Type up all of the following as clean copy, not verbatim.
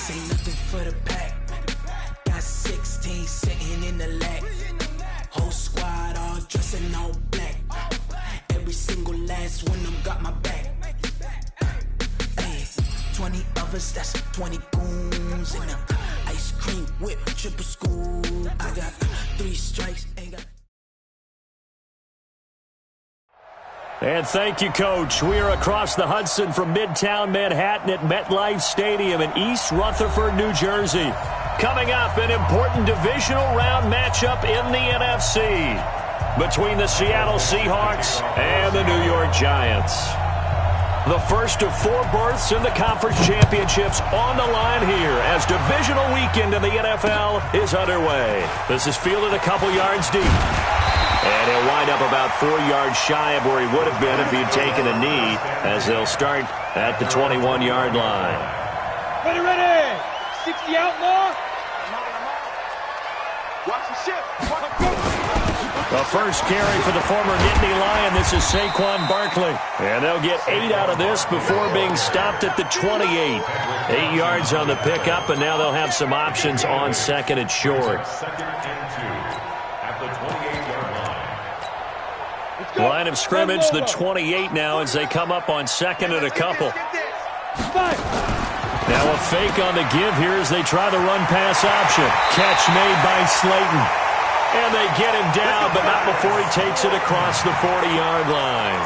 This ain't nothing for the pack. Got 16 sitting in the lag. Whole squad all dressed in all black. Every single last one of them got my back. Hey, 20 of us, that's 20 goons in the ice cream whip, triple scoop. I got 3 strikes, ain't got. And thank you, Coach. We are across the Hudson from Midtown Manhattan at MetLife Stadium in East Rutherford, New Jersey. Coming up, an important divisional round matchup in the NFC between the Seattle Seahawks and the New York Giants. The first of 4 berths in the conference championships on the line here as divisional weekend in the NFL is underway. This is fielded a couple yards deep. And he'll wind up about 4 yards shy of where he would have been if he'd taken a knee as they'll start at the 21-yard line. Ready, ready. 60 out more. Watch the ship. The first carry for the former Nittany Lion. This is Saquon Barkley. And they'll get 8 out of this before being stopped at the 28. 8 yards on the pickup, and now they'll have some options on second and short. Line of scrimmage, the 28 now as they come up on second and a couple. Now a fake on the give here as they try the run-pass option. Catch made by Slayton. And they get him down, but not before he takes it across the 40-yard line.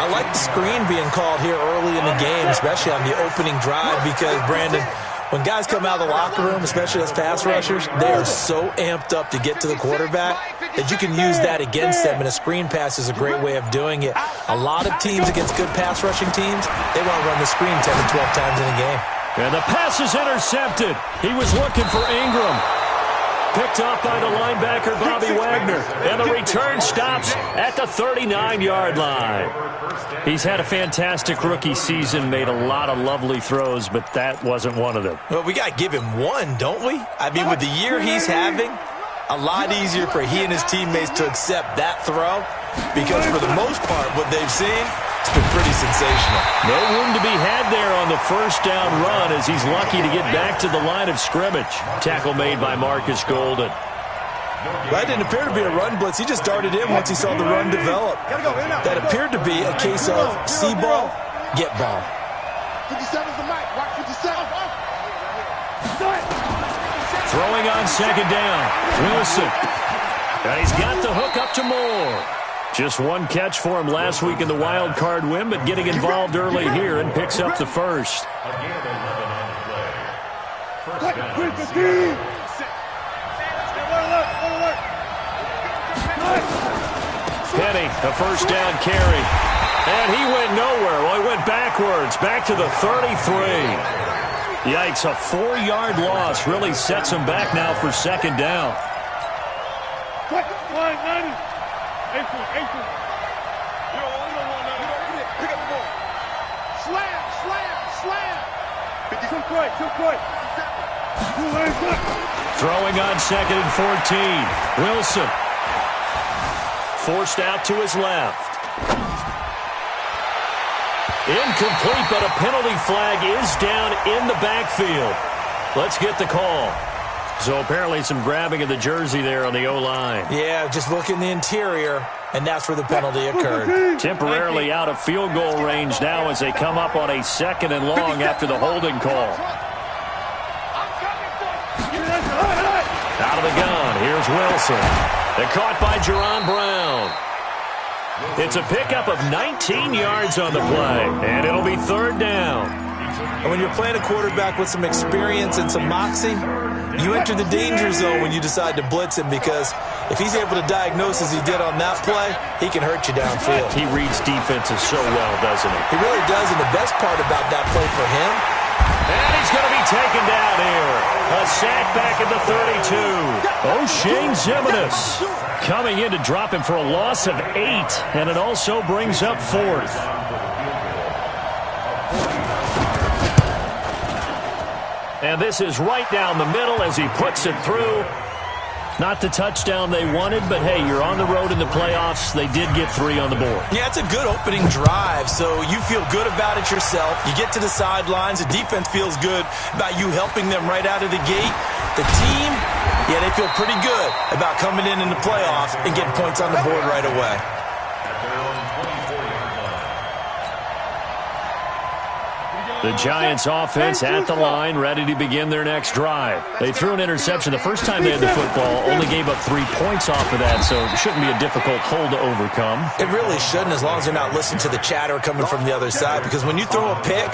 I like the screen being called here early in the game, especially on the opening drive, because, Brandon, when guys come out of the locker room, especially as pass rushers, they are so amped up to get to the quarterback that you can use that against them, and a screen pass is a great way of doing it. A lot of teams against good pass rushing teams, they want to run the screen 10 to 12 times in a game. And the pass is intercepted. He was looking for Ingram. Picked off by the linebacker, Bobby Wagner. And the return stops at the 39-yard line. He's had a fantastic rookie season, made a lot of lovely throws, but that wasn't one of them. Well, we got to give him one, don't we? I mean, with the year he's having, a lot easier for he and his teammates to accept that throw, because for the most part, what they've seen, it's been pretty sensational. No room to be had there on the first down run as he's lucky to get back to the line of scrimmage. Tackle made by Marcus Golden. That didn't appear to be a run blitz. He just darted in once he saw the run develop. That appeared to be a case of see ball, get ball. 57's the mic. Watch 57. Throwing on second down. Wilson. And he's got the hook up to Moore. Just one catch for him last week in the wild card win, but getting involved early here and picks up the first. Penny, a first down carry. And he went nowhere. Well, he went backwards, back to the 33. Yikes, a 4-yard loss really sets him back now for second down. Throwing on second and 14. Wilson. Forced out to his left. Incomplete, but a penalty flag is down in the backfield. Let's get the call. So apparently some grabbing of the jersey there on the O-line. Yeah, just look in the interior, and that's where the penalty occurred. Temporarily out of field goal range now as they come up on a second and long after the holding call. Out of the gun, here's Wilson. They're caught by Jerron Brown. It's a pickup of 19 yards on the play, and it'll be third down. And when you're playing a quarterback with some experience and some moxie, you enter the danger zone when you decide to blitz him, because if he's able to diagnose as he did on that play, he can hurt you downfield. He reads defenses so well, doesn't he? He really does, and the best part about that play for him, and he's going to be taken down here. A sack back at the 32. O'Shane Ximines coming in to drop him for a loss of 8, and it also brings up fourth. And this is right down the middle as he puts it through. Not the touchdown they wanted, but hey, you're on the road in the playoffs. They did get 3 on the board. Yeah, it's a good opening drive, so you feel good about it yourself. You get to the sidelines. The defense feels good about you helping them right out of the gate. The team, yeah, they feel pretty good about coming in the playoffs and getting points on the board right away. The Giants offense at the line, ready to begin their next drive. They threw an interception the first time they had the football, only gave up 3 points off of that, so it shouldn't be a difficult hole to overcome. It really shouldn't, as long as you're not listening to the chatter coming from the other side, because when you throw a pick,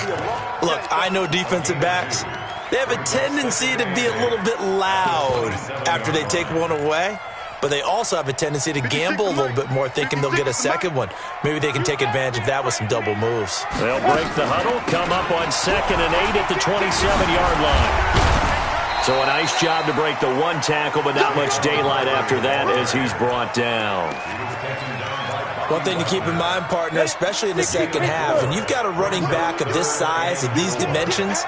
look, I know defensive backs, they have a tendency to be a little bit loud after they take one away. But they also have a tendency to gamble a little bit more, thinking they'll get a second one. Maybe they can take advantage of that with some double moves. They'll break the huddle, come up on 2nd and 8 at the 27-yard line. So a nice job to break the 1 tackle, but not much daylight after that as he's brought down. One thing to keep in mind, partner, especially in the second half, when you've got a running back of this size, of these dimensions,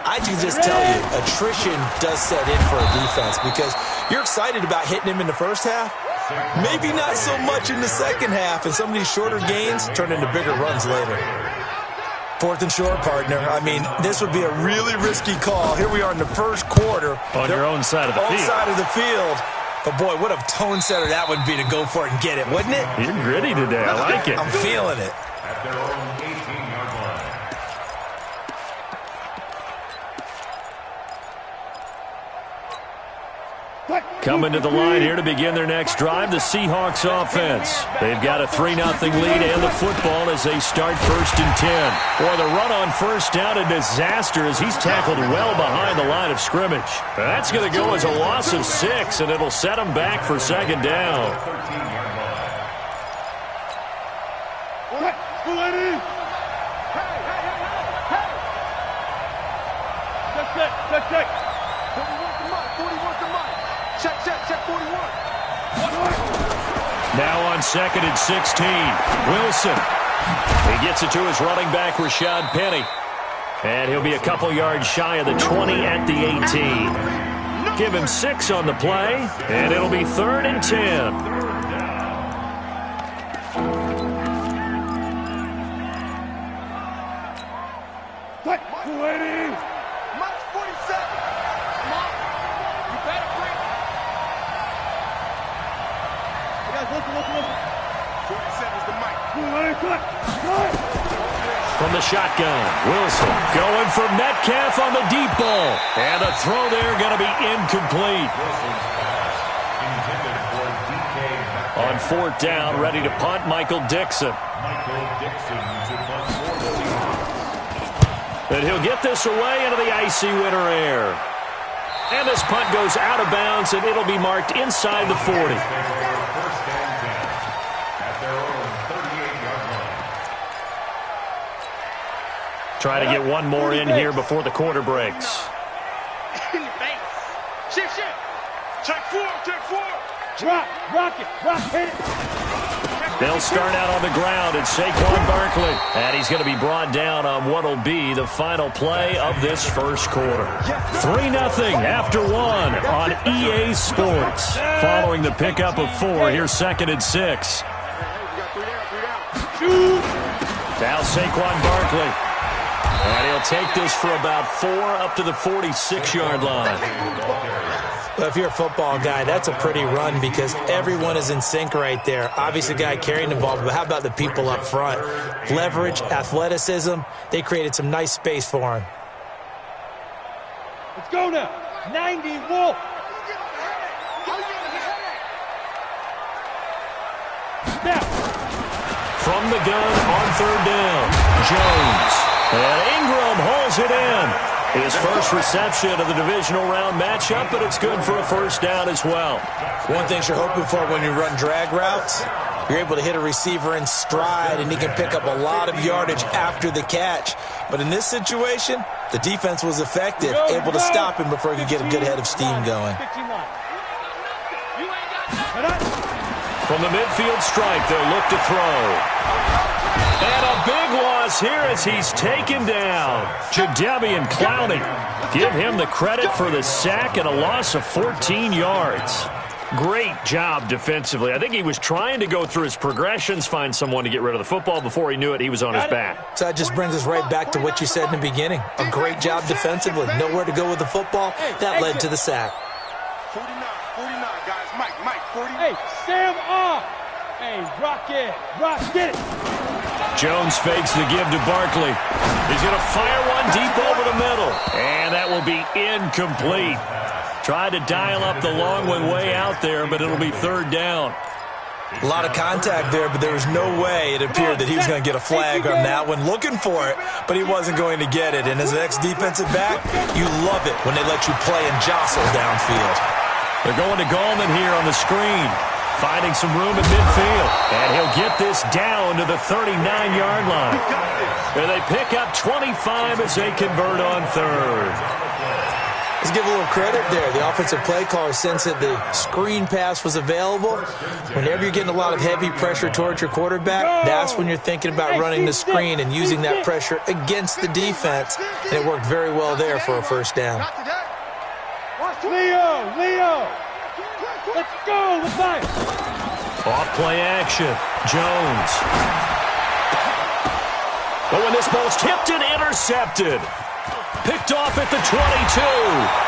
I can just tell you, attrition does set in for a defense because you're excited about hitting him in the first half. Maybe not so much in the second half, and some of these shorter gains turn into bigger runs later. 4th and short, partner. I mean, this would be a really risky call. Here we are in the first quarter. On your own side of the field. Own side of the field. But, boy, what a tone setter that would be to go for it and get it, wouldn't it? You're gritty today. I like it. I'm feeling it. At their own 18-yard line. Coming to the line here to begin their next drive, the Seahawks offense. They've got a 3-0 lead and the football as they start 1st and 10. Boy, the run on first down, a disaster as he's tackled well behind the line of scrimmage. That's going to go as a loss of 6, and it'll set them back for 2nd down. 13-yard line. Check. 41. Now on 2nd and 16, Wilson. He gets it to his running back, Rashad Penny. And he'll be a couple yards shy of the 20 at the 18. Give him 6 on the play, and it'll be 3rd and 10. From the shotgun, Wilson going for Metcalf on the deep ball. And a throw there going to be incomplete. On 4th down, ready to punt, Michael Dixon. And he'll get this away into the icy winter air. And this punt goes out of bounds, and it'll be marked inside the 40. Try to get one more in here before the quarter breaks. In the face. Shift. Check 4. Rock it. They'll start out on the ground at Saquon Barkley. And he's going to be brought down on what will be the final play of this first quarter. 3-0 after 1 on EA Sports. Following the pickup of 4, here's 2nd and 6. Now Saquon Barkley. And he'll take this for about 4 up to the 46-yard line. Well, if you're a football guy, that's a pretty run because everyone is in sync right there. Obviously, the guy carrying the ball, but how about the people up front? Leverage, athleticism, they created some nice space for him. Let's go now. 90, Wolf. Now. From the gun on 3rd down, Jones. And Ingram holds it in. His first reception of the divisional round matchup, but it's good for a 1st down as well. One thing you're hoping for when you run drag routes, you're able to hit a receiver in stride, and he can pick up a lot of yardage after the catch. But in this situation, the defense was effective, able to stop him before he could get a good head of steam going. From the midfield stripe, they'll look to throw. And a big loss here as he's taken down. Jadeveon Clowney. Give him the credit for the sack and a loss of 14 yards. Great job defensively. I think he was trying to go through his progressions, find someone to get rid of the football. Before he knew it, he was on his back. So that just brings us right back to what you said in the beginning. A great job defensively. Nowhere to go with the football. That led to the sack. 49, guys. Mike, 40. Hey, Sam off. Hey, rock it. Jones fakes the give to Barkley. He's going to fire one deep over the middle. And that will be incomplete. Tried to dial up the long one way out there, but it'll be third down. A lot of contact there, but there was no way it appeared that he was going to get a flag on that one. Looking for it, but he wasn't going to get it. And as an ex-defensive back, you love it when they let you play and jostle downfield. They're going to Gallman here on the screen. Finding some room in midfield. And he'll get this down to the 39-yard line. And they pick up 25 as they convert on third. Let's give a little credit there. The offensive play caller sensed that the screen pass was available. Whenever you're getting a lot of heavy pressure towards your quarterback, that's when you're thinking about running the screen and using that pressure against the defense. And it worked very well there for a first down. Leo. Let's go. Let's go. Off play action. Jones. But when this ball's tipped and intercepted. Picked off at the 22.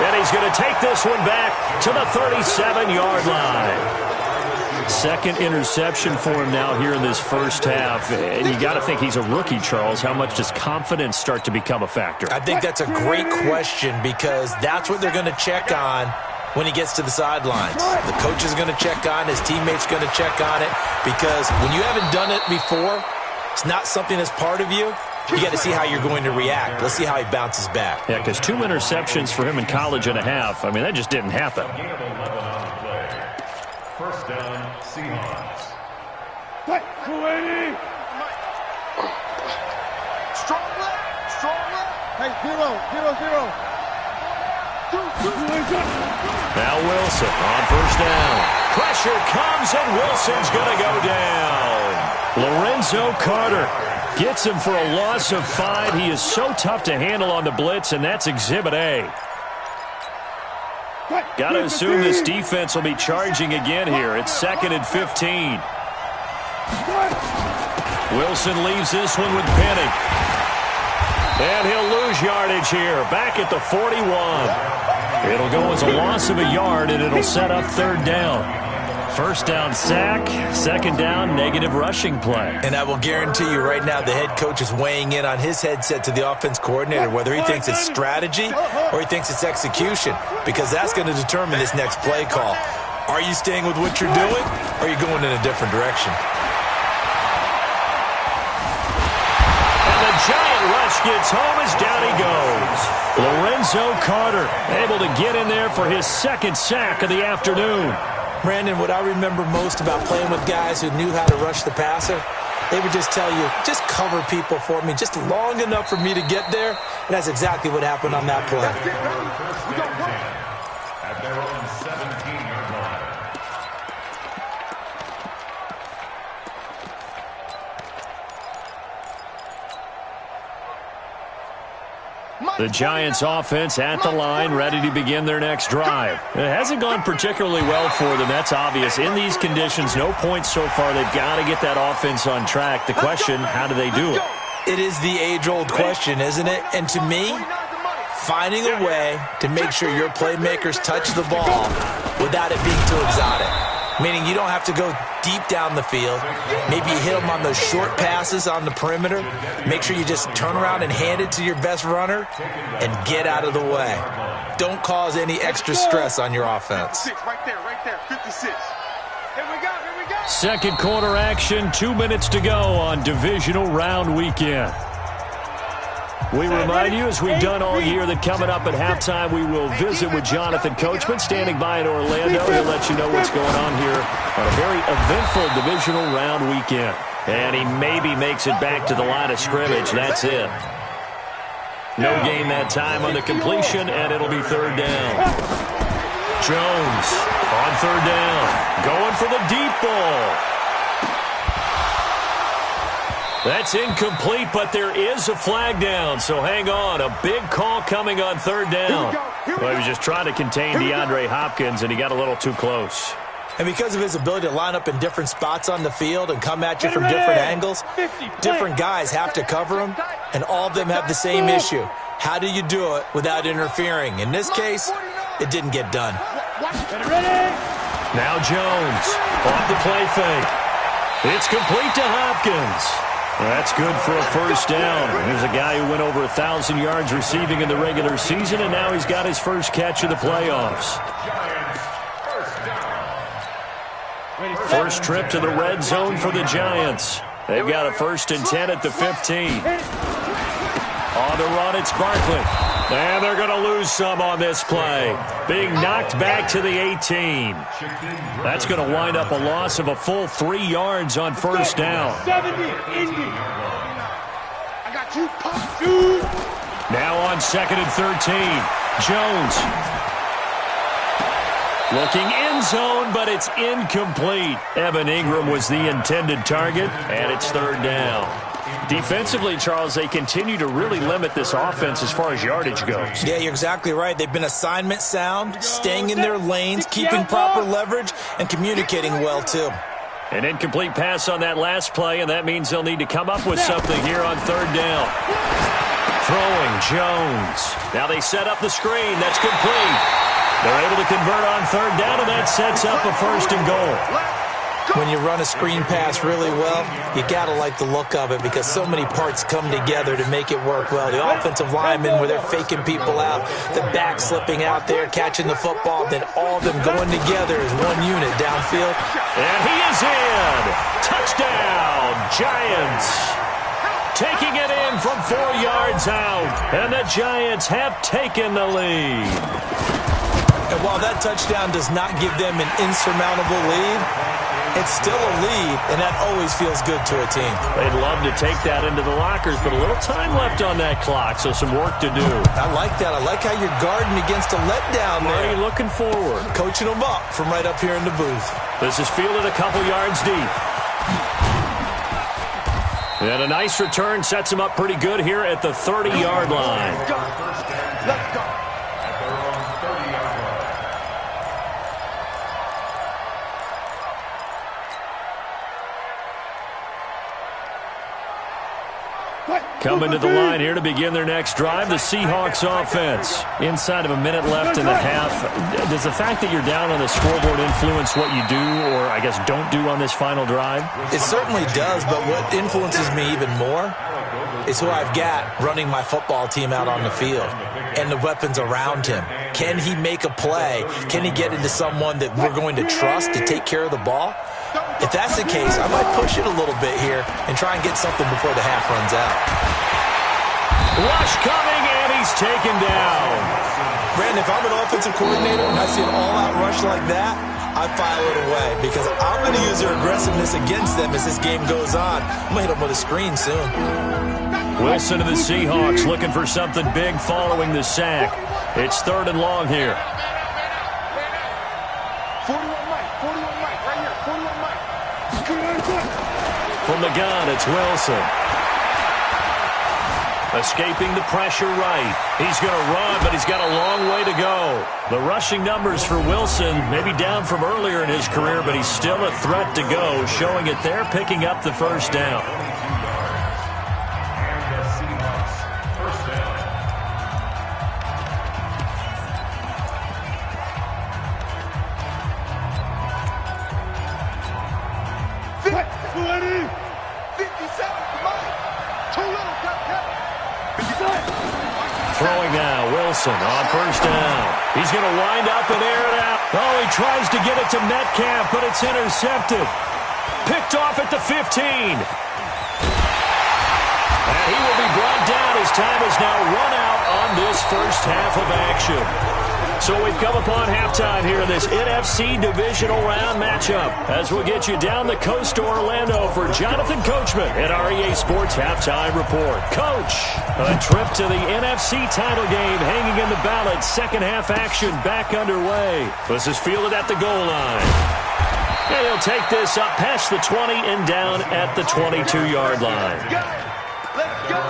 And he's going to take this one back to the 37-yard line. Second interception for him now here in this first half. And you got to think he's a rookie, Charles. How much does confidence start to become a factor? I think that's a great question because that's what they're going to check on when he gets to the sidelines. The coach is going to check on, his teammates going to check on it, because when you haven't done it before, it's not something that's part of you. You got to see how you're going to react. Let's see how he bounces back. Yeah, because 2 interceptions for him in college and a half. I mean, that just didn't happen. First down, Seahawks. 280. Strong left. Hey, 0. Now Wilson on first down. Pressure comes, and Wilson's going to go down. Lorenzo Carter gets him for a loss of 5. He is so tough to handle on the blitz, and that's Exhibit A. Got to assume this defense will be charging again here. It's 2nd and 15. Wilson leaves this one with Penny. And he'll lose yardage here, back at the 41. It'll go as a loss of a yard, and it'll set up third down. First down sack, second down negative rushing play. And I will guarantee you right now the head coach is weighing in on his headset to the offense coordinator, whether he thinks it's strategy or he thinks it's execution, because that's going to determine this next play call. Are you staying with what you're doing, or are you going in a different direction? And the giant rush gets home as down he goes. Lorenzo Carter able to get in there for his second sack of the afternoon. Brandon, what I remember most about playing with guys who knew how to rush the passer, they would just tell you, just cover people for me, just long enough for me to get there. And that's exactly what happened on that play. At their own 17-yard line. The Giants offense at the line, ready to begin their next drive. It hasn't gone particularly well for them. That's obvious. In these conditions, no points so far. They've got to get that offense on track. The question, how do they do it? It is the age-old question, isn't it? And to me, finding a way to make sure your playmakers touch the ball without it being too exotic. Meaning you don't have to go deep down the field. Maybe you hit them on those short passes on the perimeter. Make sure you just turn around and hand it to your best runner and get out of the way. Don't cause any extra stress on your offense. Right there, 56. Here we go. Second quarter action, 2 minutes to go on divisional round weekend. We remind you, as we've done all year, that coming up at halftime, we will visit with Jonathan Coachman, standing by in Orlando. He'll let you know what's going on here on a very eventful divisional round weekend. And he maybe makes it back to the line of scrimmage. That's it. No gain that time on the completion, and it'll be third down. Jones on third down, going for the deep ball. That's incomplete, but there is a flag down, so hang on. A big call coming on third down. Well, he was just trying to contain DeAndre Hopkins, and he got a little too close. And because of his ability to line up in different spots on the field and come at you from different angles, different guys have to cover him, and all of them have the same issue. How do you do it without interfering? In this case, it didn't get done. Now Jones off the play fake. It's complete to Hopkins. That's good for a first down. There's a guy who went over 1,000 yards receiving in the regular season, and now he's got his first catch of the playoffs. First trip to the red zone for the Giants. They've got a 1st and 10 at the 15. On the run, it's Barkley. And they're going to lose some on this play. Being knocked back to the 18. That's going to wind up a loss of a full 3 yards on first down. 70, Indy. I got you, pop, dude. Now on 2nd and 13. Jones. Looking end zone, but it's incomplete. Evan Ingram was the intended target, and it's 3rd down. Defensively, Charles, they continue to really limit this offense as far as yardage goes. Yeah, you're exactly right. They've been assignment sound, staying in their lanes, keeping proper leverage, and communicating well, too. An incomplete pass on that last play, and that means they'll need to come up with something here on 3rd down. Throwing, Jones. Now they set up the screen. That's complete. They're able to convert on 3rd down, and that sets up a 1st and goal. When you run a screen pass really well, you got to like the look of it because so many parts come together to make it work well. The offensive linemen, where they're faking people out, the back slipping out there, catching the football, then all of them going together as one unit downfield. And he is in. Touchdown, Giants. Taking it in from 4 yards out. And the Giants have taken the lead. And while that touchdown does not give them an insurmountable lead, it's still a lead, and that always feels good to a team. They'd love to take that into the lockers, but a little time left on that clock, so some work to do. I like that. I like how you're guarding against a letdown there. Marty looking forward. Coaching them up from right up here in the booth. This is fielded a couple yards deep. And a nice return sets him up pretty good here at the 30-yard line. Let's go. Coming to the line here to begin their next drive, the Seahawks offense. Inside of a minute left in the half. Does the fact that you're down on the scoreboard influence what you do or, I guess, don't do on this final drive? It certainly does, but what influences me even more is who I've got running my football team out on the field and the weapons around him. Can he make a play? Can he get into someone that we're going to trust to take care of the ball? If that's the case, I might push it a little bit here and try and get something before the half runs out. Rush coming, and he's taken down. Brandon, if I'm an offensive coordinator and I see an all-out rush like that, I file it away because I'm going to use their aggressiveness against them as this game goes on. I'm going to hit them with a screen soon. Wilson of the Seahawks looking for something big following the sack. It's 3rd and long here. 41 Mike, right here, 41 Mike. From the gun, it's Wilson. Escaping the pressure right. He's going to run, but he's got a long way to go. The rushing numbers for Wilson maybe down from earlier in his career, but he's still a threat to go, showing it there, picking up the first down. Throwing now, Wilson on first down. He's going to wind up and air it out. Oh, he tries to get it to Metcalf, but it's intercepted. Picked off at the 15. And he will be brought down. His time is now run out on this first half of action. So we've come upon halftime here in this NFC divisional round matchup as we'll get you down the coast to Orlando for Jonathan Coachman at our EA Sports Halftime Report. Coach, a trip to the NFC title game hanging in the balance. Second half action back underway. This is fielded at the goal line. And he'll take this up past the 20 and down at the 22-yard line. Let's go.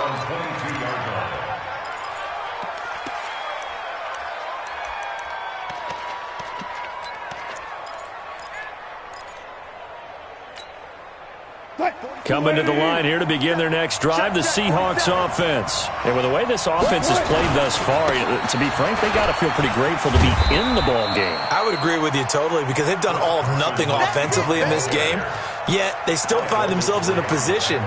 Coming to the line here to begin their next drive, the Seahawks offense. And with the way this offense has played thus far, to be frank, they got to feel pretty grateful to be in the ball game. I would agree with you totally because they've done all of nothing offensively in this game, yet they still find themselves in a position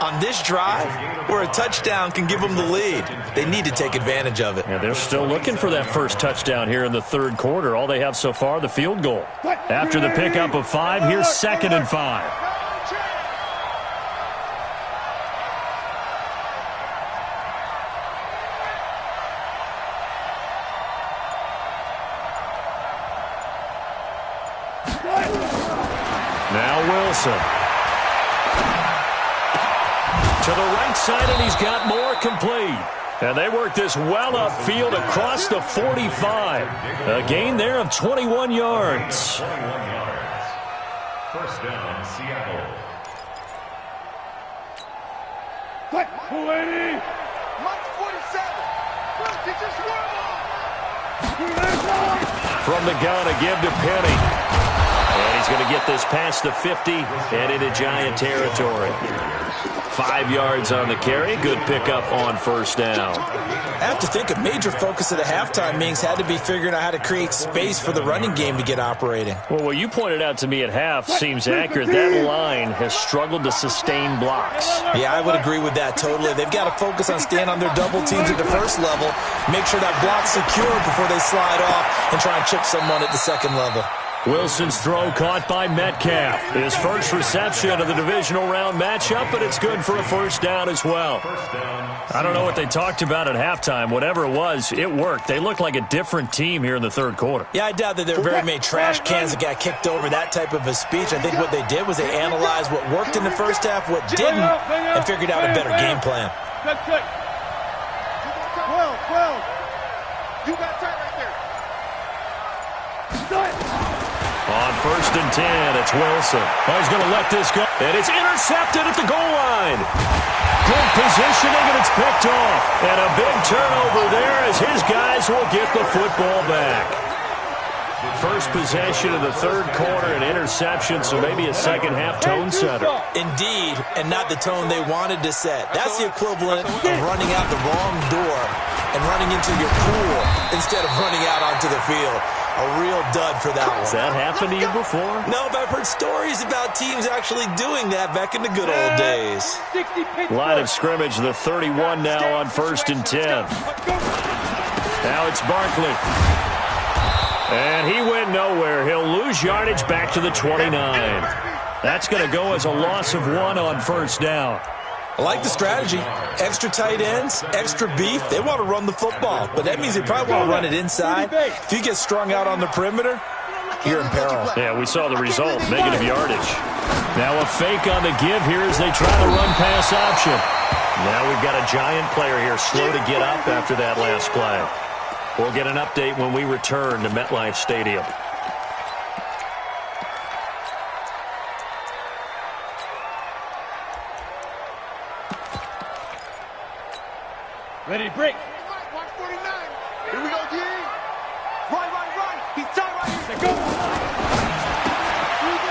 on this drive where a touchdown can give them the lead. They need to take advantage of it. Yeah, they're still looking for that first touchdown here in the third quarter. All they have so far, the field goal. After the pickup of 5, here's 2nd and 5. Now Wilson. To the right side, and he's got more complete. And they work this well upfield across the 45. A gain there of 21 yards. 21 yards. First down, Seattle. Mike 47. From the gun, a give to Penny. And he's going to get this past the 50 and into Giant territory. 5 yards on the carry. Good pickup on first down. I have to think a major focus of the halftime meetings had to be figuring out how to create space for the running game to get operating. Well, what you pointed out to me at half seems accurate. That line has struggled to sustain blocks. Yeah, I would agree with that totally. They've got to focus on staying on their double teams at the first level, make sure that block's secure before they slide off and try and chip someone at the second level. Wilson's throw caught by Metcalf. His first reception of the divisional round matchup, but it's good for a first down as well. I don't know what they talked about at halftime. Whatever it was, it worked. They looked like a different team here in the third quarter. Yeah, I doubt that there were very many trash cans that got kicked over, that type of a speech. I think what they did was they analyzed what worked in the first half, what didn't, and figured out a better game plan. 12. You got time right there. On first and 10, it's Wilson. Oh, he's going to let this go. And it's intercepted at the goal line. Good positioning, and it's picked off. And a big turnover there as his guys will get the football back. First possession of the third quarter, an interception, so maybe a second-half tone setter. Indeed, and not the tone they wanted to set. That's the equivalent of running out the wrong door and running into your pool instead of running out onto the field. A real dud for that one. Has that happened to you before? No, but I've heard stories about teams actually doing that back in the good old days. Line of scrimmage, the 31 now on first and 10. Now it's Barkley. And he went nowhere. He'll lose yardage back to the 29. That's going to go as a loss of 1 on first down. I like the strategy. Extra tight ends, extra beef. They want to run the football, but that means they probably want to run it inside. If you get strung out on the perimeter, you're in peril. Yeah, we saw the result, negative yardage. Now a fake on the give here as they try to run pass option. Now we've got a Giant player here slow to get up after that last play. We'll get an update when we return to MetLife Stadium. Ready to break. 149. Here we go, D. Run. He's tight right here. Go.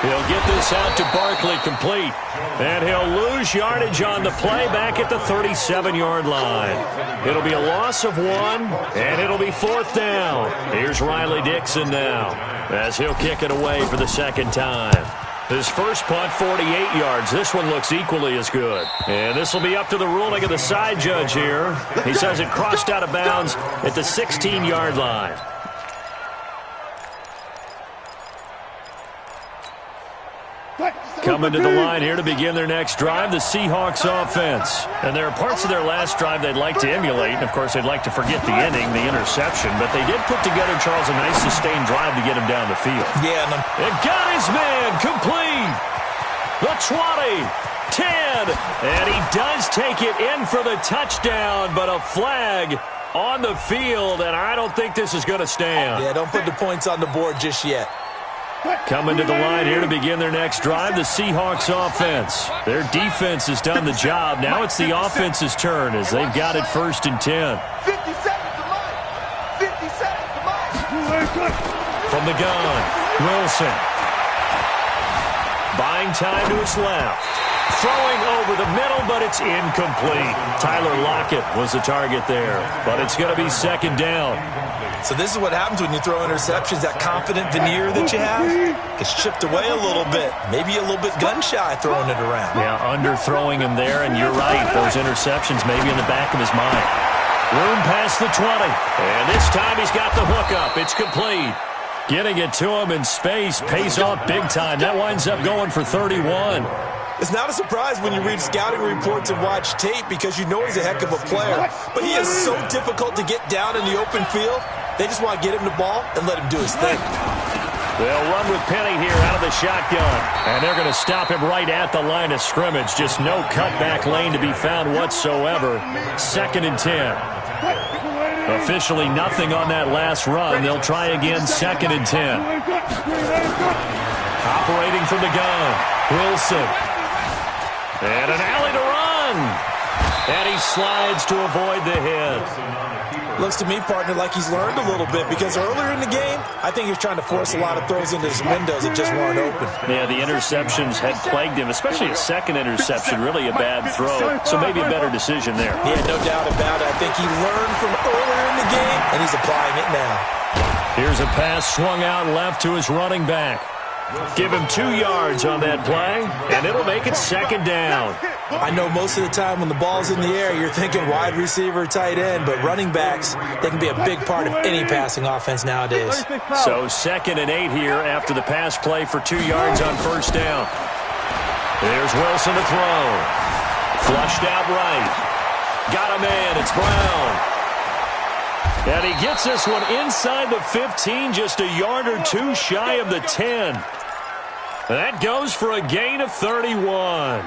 He'll get this out to Barkley, complete. And he'll lose yardage on the play back at the 37-yard line. It'll be a loss of 1, and it'll be fourth down. Here's Riley Dixon now as he'll kick it away for the second time. His first punt, 48 yards. This one looks equally as good. And this will be up to the ruling of the side judge here. He says it crossed out of bounds at the 16-yard line. Coming to the line here to begin their next drive, the Seahawks offense. And there are parts of their last drive they'd like to emulate. And, of course, they'd like to forget the inning, the interception. But they did put together, Charles, a nice sustained drive to get him down the field. Yeah. It got his man complete. The 20, 10. And he does take it in for the touchdown, but a flag on the field. And I don't think this is going to stand. Yeah, don't put the points on the board just yet. Coming to the line here to begin their next drive, the Seahawks offense. Their defense has done the job. Now it's the offense's turn as they've got it first and 10. 50 seconds to mine. 50 seconds to mine. From the gun, Wilson. Buying time to his left. Throwing over the middle, but it's incomplete. Tyler Lockett was the target there, but it's going to be second down. So this is what happens when you throw interceptions. That confident veneer that you have gets chipped away a little bit. Maybe a little bit gun-shy throwing it around. Yeah, underthrowing him there, and you're right. Those interceptions maybe in the back of his mind. Room past the 20. And this time he's got the hook up. It's complete. Getting it to him in space pays off big time. That winds up going for 31. It's not a surprise when you read scouting reports and watch tape because you know he's a heck of a player. But he is so difficult to get down in the open field. They just want to get him the ball and let him do his thing. They'll run with Penny here out of the shotgun. And they're going to stop him right at the line of scrimmage. Just no cutback lane to be found whatsoever. 2nd and 10. Officially nothing on that last run. They'll try again 2nd and 10. Operating from the gun, Wilson. And an alley to run. And he slides to avoid the hit. Looks to me, partner, like he's learned a little bit because earlier in the game, I think he was trying to force a lot of throws into his windows that just weren't open. Yeah, the interceptions had plagued him, especially a second interception, really a bad throw. So maybe a better decision there. Yeah, no doubt about it. I think he learned from earlier in the game, and he's applying it now. Here's a pass swung out left to his running back. Give him 2 yards on that play, and it'll make it 2nd down. I know most of the time when the ball's in the air, you're thinking wide receiver, tight end, but running backs, they can be a big part of any passing offense nowadays. So 2nd and 8 here after the pass play for 2 yards on 1st down. There's Wilson to throw. Flushed out right. Got a man. It's Brown. And he gets this one inside the 15, just a yard or 2 shy of the 10. That goes for a gain of 31.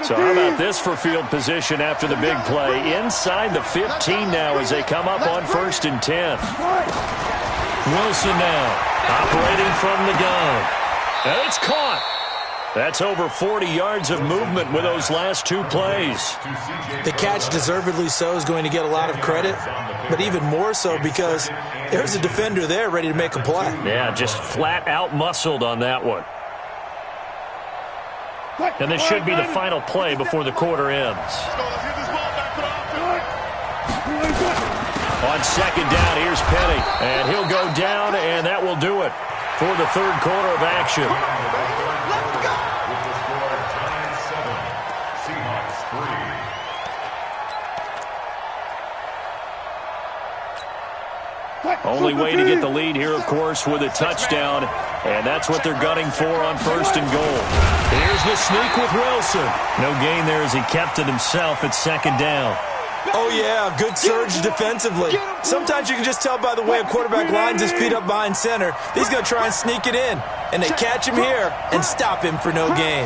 So how about this for field position after the big play? Inside the 15 now as they come up on 1st and 10. Wilson now operating from the gun. And it's caught. That's over 40 yards of movement with those last 2 plays. The catch, deservedly so, is going to get a lot of credit, but even more so because there's a defender there ready to make a play. Yeah, just flat out muscled on that one. And this should be the final play before the quarter ends. On 2nd down, here's Penny. And he'll go down, and that will do it for the 3rd quarter of action. Only way to get the lead here, of course, with a touchdown. And that's what they're gunning for on 1st and goal. Here's the sneak with Wilson. No gain there as he kept it himself at 2nd down. Oh, yeah, good surge defensively. Sometimes you can just tell by the way a quarterback lines his feet up behind center. He's going to try and sneak it in. And they catch him here and stop him for no gain.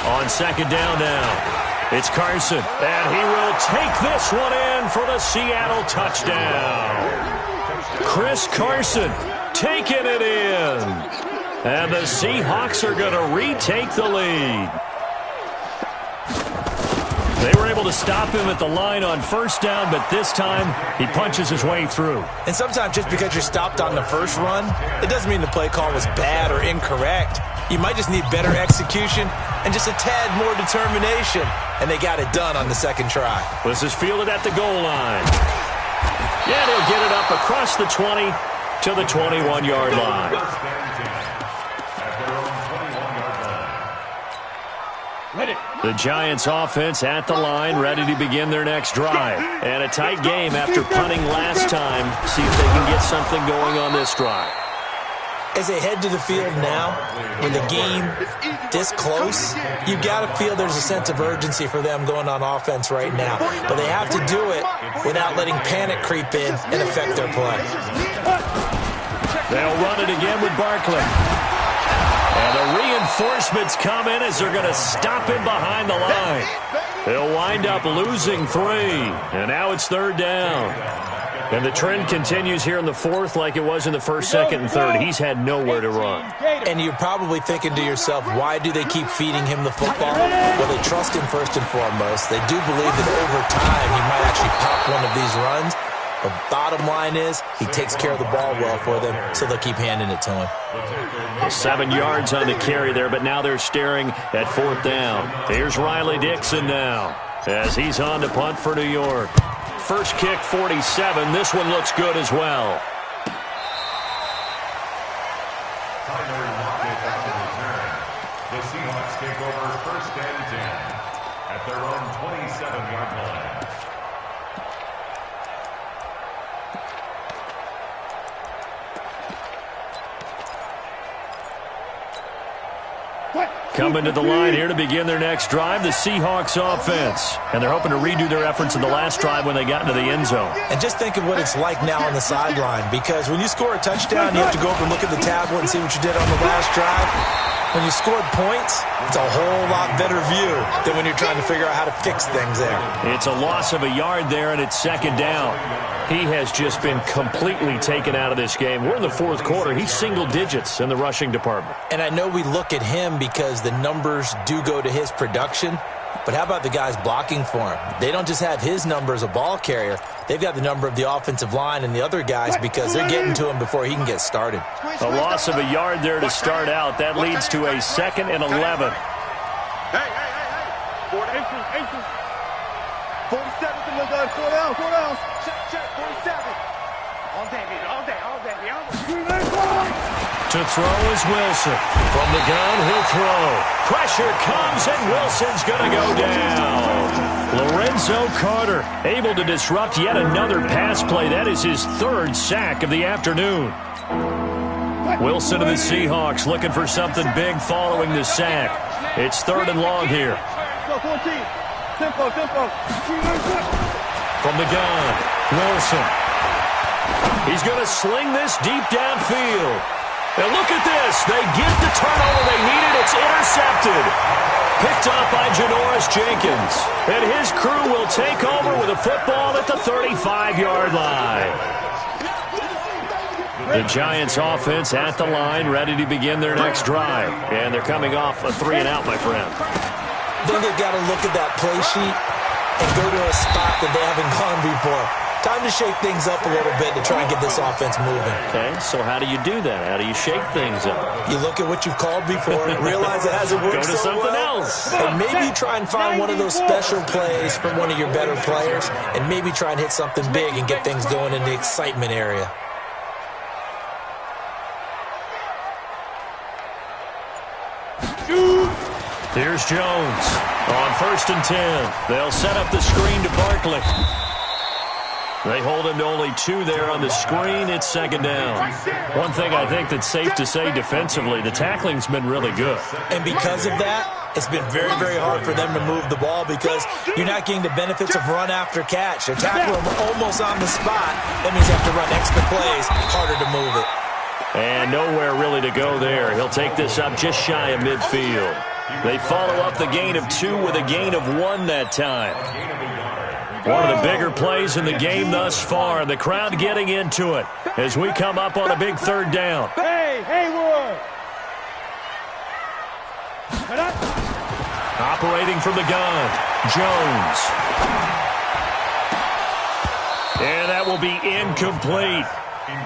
On 2nd down now. It's Carson, and he will take this one in for the Seattle touchdown. Chris Carson taking it in. And the Seahawks are going to retake the lead. They were able to stop him at the line on 1st down, but this time he punches his way through. And sometimes just because you're stopped on the first run, it doesn't mean the play call was bad or incorrect. You might just need better execution and just a tad more determination. And they got it done on the 2nd try. This is fielded at the goal line. Yeah, they'll get it up across the 20 to the 21-yard line. The Giants offense at the line, ready to begin their next drive. And a tight game after punting last time. See if they can get something going on this drive. As they head to the field now, when the game this close, you've got to feel there's a sense of urgency for them going on offense right now. But they have to do it without letting panic creep in and affect their play. They'll run it again with Barkley. And the reinforcements come in as they're going to stop him behind the line. They'll wind up losing 3. And now it's 3rd down. And the trend continues here in the 4th like it was in the 1st, 2nd, and 3rd. He's had nowhere to run. And you're probably thinking to yourself, why do they keep feeding him the football? Well, they trust him first and foremost. They do believe that over time he might actually pop one of these runs. But bottom line is he takes care of the ball well for them, so they'll keep handing it to him. 7 yards on the carry there, but now they're staring at 4th down. Here's Riley Dixon now as he's on to punt for New York. First kick, 47. This one looks good as well. The Seahawks take over 1st and 10 at their own 27-yard line. Coming to the line here to begin their next drive, the Seahawks offense. And they're hoping to redo their efforts in the last drive when they got into the end zone. And just think of what it's like now on the sideline, because when you score a touchdown, you have to go over and look at the tablet and see what you did on the last drive. When you scored points, it's a whole lot better view than when you're trying to figure out how to fix things there. It's a loss of a yard there, and it's 2nd down. He has just been completely taken out of this game. We're in the 4th quarter. He's single digits in the rushing department. And I know we look at him because the numbers do go to his production, but how about the guys blocking for him? They don't just have his number as a ball carrier. They've got the number of the offensive line and the other guys because they're getting to him before he can get started. A loss of a yard there to start out. That leads to a 2nd and 11. Hey. 47 to the gun. 4 down. Check. 47. All day, baby. To throw is Wilson. From the gun, he'll throw. Pressure comes, and Wilson's going to go down. Lorenzo Carter able to disrupt yet another pass play. That is his 3rd sack of the afternoon. Wilson of the Seahawks looking for something big following the sack. It's 3rd and long here. Tempo. From the gun, Wilson. He's going to sling this deep downfield. And look at this. They get the turnover they needed. It's intercepted. Picked up by Janoris Jenkins. And his crew will take over with a football at the 35-yard line. The Giants offense at the line, ready to begin their next drive. And they're coming off a 3-and-out, my friend. Then they've got to look at that play sheet and go to a spot that they haven't gone before. Time to shake things up a little bit to try and get this offense moving. Okay, so how do you do that? How do you shake things up? You look at what you've called before, realize it hasn't worked Go to something else. And maybe try and find one of those special plays from one of your better players, and maybe try and hit something big and get things going in the excitement area. Here's Jones on 1st and 10. They'll set up the screen to Barkley. They hold him to only 2 there on the screen. It's 2nd down. One thing I think that's safe to say defensively, the tackling's been really good. And because of that, it's been very, very hard for them to move the ball because you're not getting the benefits of run after catch. They tackle him almost on the spot. That means you have to run extra plays, harder to move it. And nowhere really to go there. He'll take this up just shy of midfield. They follow up the gain of 2 with a gain of 1 that time. One of the bigger plays in the game thus far. The crowd getting into it as we come up on a big 3rd down. Hey, Haywood! Operating from the gun, Jones. And that will be incomplete.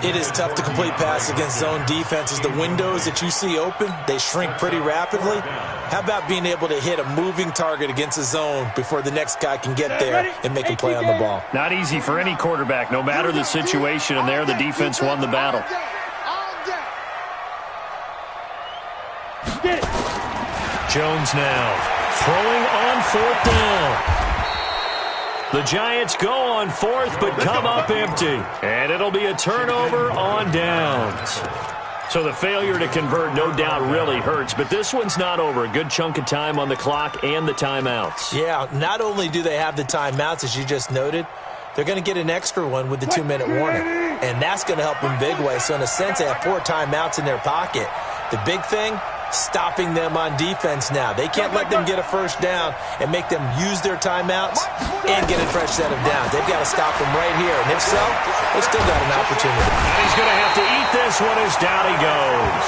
It is tough to complete passes against zone defenses. The windows that you see open, they shrink pretty rapidly. How about being able to hit a moving target against a zone before the next guy can get there and make a play on the ball? Not easy for any quarterback, no matter the situation, and there the defense won the battle. Jones now throwing on 4th down. The Giants go on 4th, but come up empty. And it'll be a turnover on downs. So the failure to convert no doubt really hurts, but this one's not over. A good chunk of time on the clock and the timeouts. Yeah, not only do they have the timeouts, as you just noted, they're going to get an extra one with the 2-minute warning. And that's going to help them big way. So in a sense, they have 4 timeouts in their pocket. The big thing, stopping them on defense now. They can't let them get a first down and make them use their timeouts and get a fresh set of downs. They've got to stop them right here. And if so, they've still got an opportunity. And he's going to have to eat this one as down he goes.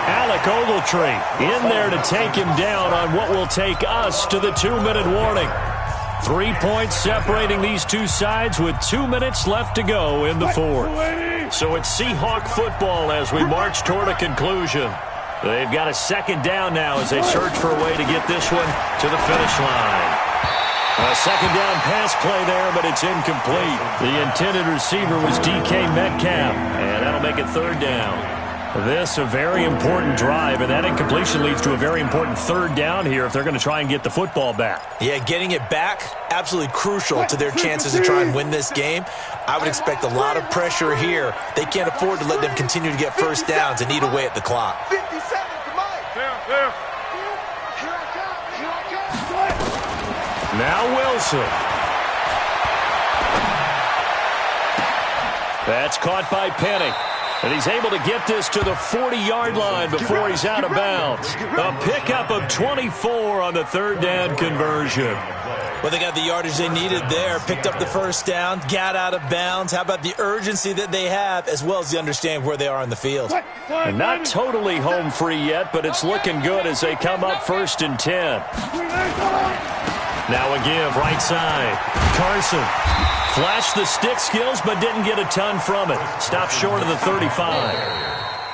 Alec Ogletree in there to take him down on what will take us to the 2-minute warning. 3 points separating these two sides with 2 minutes left to go in the fourth. So it's Seahawk football as we march toward a conclusion. They've got a second down now as they search for a way to get this one to the finish line. A second down pass play there, but it's incomplete. The intended receiver was DK Metcalf, and that'll make it third down. This a very important drive, and that incompletion leads to a very important third down here if they're going to try and get the football back. Yeah, getting it back, absolutely crucial to their chances to try and win this game. I would expect a lot of pressure here. They can't afford to let them continue to get first downs and eat away at the clock. 50 seconds, Mike. Now Wilson. That's caught by Penny. And he's able to get this to the 40-yard line before he's out of bounds. A pickup of 24 on the third down conversion. Well, they got the yardage they needed there, picked up the first down, got out of bounds. How about the urgency that they have, as well as the understanding where they are in the field? And not totally home free yet, but it's looking good as they come up 1st and 10. Now a give, right side. Carson flashed the stick skills, but didn't get a ton from it. Stopped short of the 35.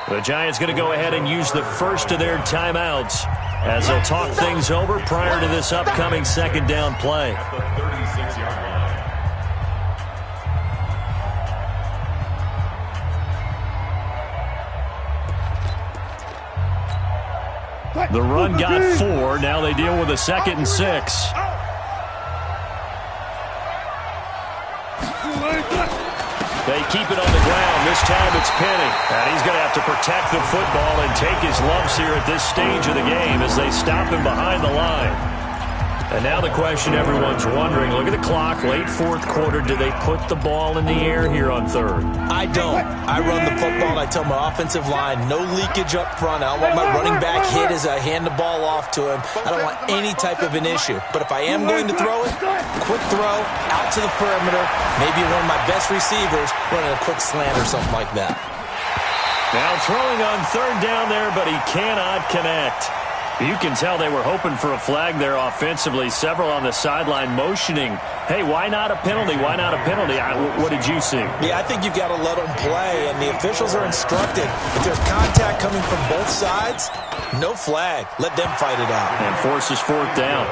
The Giants going to go ahead and use the first of their timeouts as they'll talk things over prior to this upcoming second down play. At the 36-yard line. The run got 4. Now they deal with a 2nd and 6. They keep it on the ground. This time it's Penny. And he's going to have to protect the football and take his lumps here at this stage of the game as they stop him behind the line. And now the question everyone's wondering, look at the clock, late fourth quarter, do they put the ball in the air here on third? I don't. I run the football, and I tell my offensive line, no leakage up front. I don't want my running back hit as I hand the ball off to him. I don't want any type of an issue. But if I am going to throw it, quick throw, out to the perimeter, maybe one of my best receivers running a quick slant or something like that. Now throwing on third down there, but he cannot connect. You can tell they were hoping for a flag there offensively. Several on the sideline motioning, hey, why not a penalty? Why not a penalty? What did you see? Yeah, I think you've got to let them play, and the officials are instructed. If there's contact coming from both sides, no flag. Let them fight it out. And forces fourth down.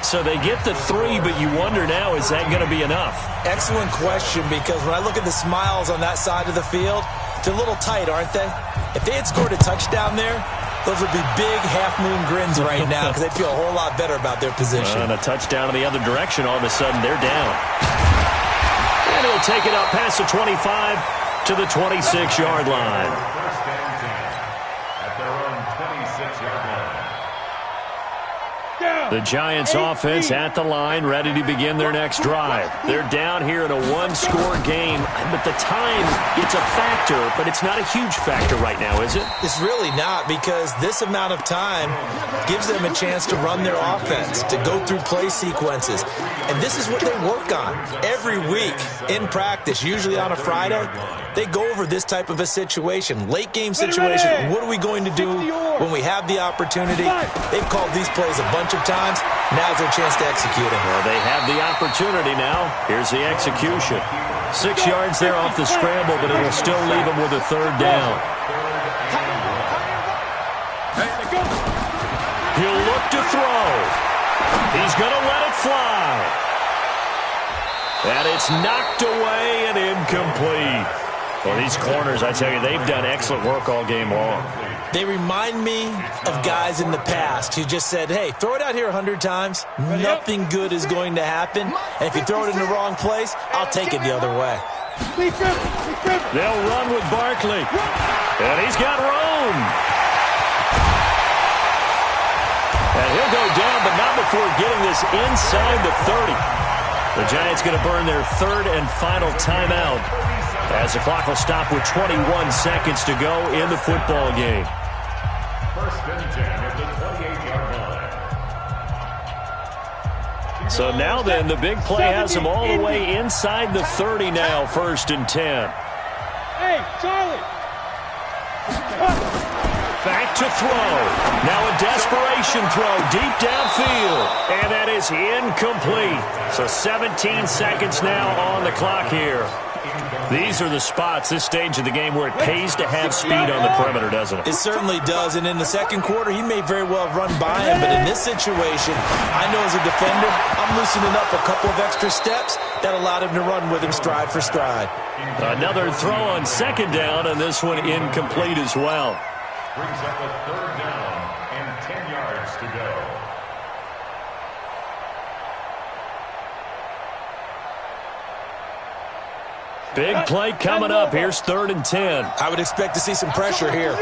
So they get the 3, but you wonder now, is that going to be enough? Excellent question, because when I look at the smiles on that side of the field, they're a little tight, aren't they? If they had scored a touchdown there, those would be big half-moon grins right now because they feel a whole lot better about their position. And a touchdown in the other direction, all of a sudden they're down. And he'll take it up past the 25 to the 26-yard line. First and 10 at their own 26-yard line. The Giants offense at the line, ready to begin their next drive. They're down here in a one-score game, but the time, it's a factor, but it's not a huge factor right now, is it? It's really not, because this amount of time gives them a chance to run their offense, to go through play sequences. And this is what they work on every week in practice, usually on a Friday. They go over this type of a situation, late game situation. What are we going to do when we have the opportunity? They've called these plays a bunch of times. Now's their chance to execute it. Well, they have the opportunity now. Here's the execution. 6 yards there off the scramble, but it'll still leave them with a third down. He'll look to throw. He's going to let it fly. And it's knocked away and incomplete. Well, these corners, I tell you, they've done excellent work all game long. They remind me of guys in the past who just said, hey, throw it out here 100 times. Nothing good is going to happen. And if you throw it in the wrong place, I'll take it the other way. They'll run with Barkley. And he's got room. And he'll go down, but not before getting this inside the 30. The Giants going to burn their third and final timeout as the clock will stop with 21 seconds to go in the football game. First and 10 at the 28-yard line. So now then, the big play has them all the way inside the 30 now, 1st and 10. Hey, Charlie. Back to throw. Now a desperation Desperation throw deep downfield. And that is incomplete. So 17 seconds now on the clock here. These are the spots, this stage of the game, where it pays to have speed on the perimeter, doesn't it? It certainly does, and in the second quarter, he may very well run by him, but in this situation, I know as a defender, I'm loosening up a couple of extra steps that allowed him to run with him stride for stride. Another throw on second down, and this one incomplete as well. Brings up a third down and 10 yards to go. Big play coming up. Here's 3rd and 10. I would expect to see some pressure here.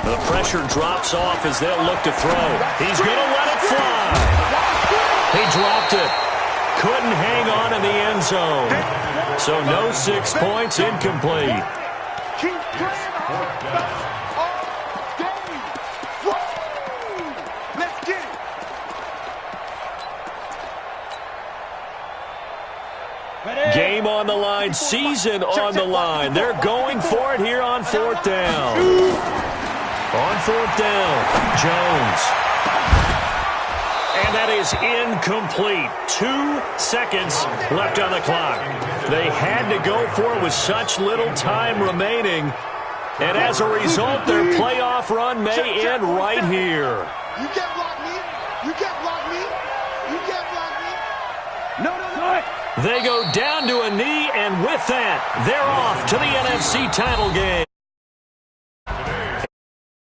The pressure drops off as they'll look to throw. He's going to let it fly. He dropped it. Couldn't hang on in the end zone. So no 6 points, incomplete. Game on the line, season on the line. They're going for it here on 4th down. On 4th down, Jones. And that is incomplete. 2 seconds left on the clock. They had to go for it with such little time remaining. And as a result, their playoff run may end right here. You can't block me. You can't block me. You can't block me. No. They go down to a knee, and with that, they're off to the NFC title game.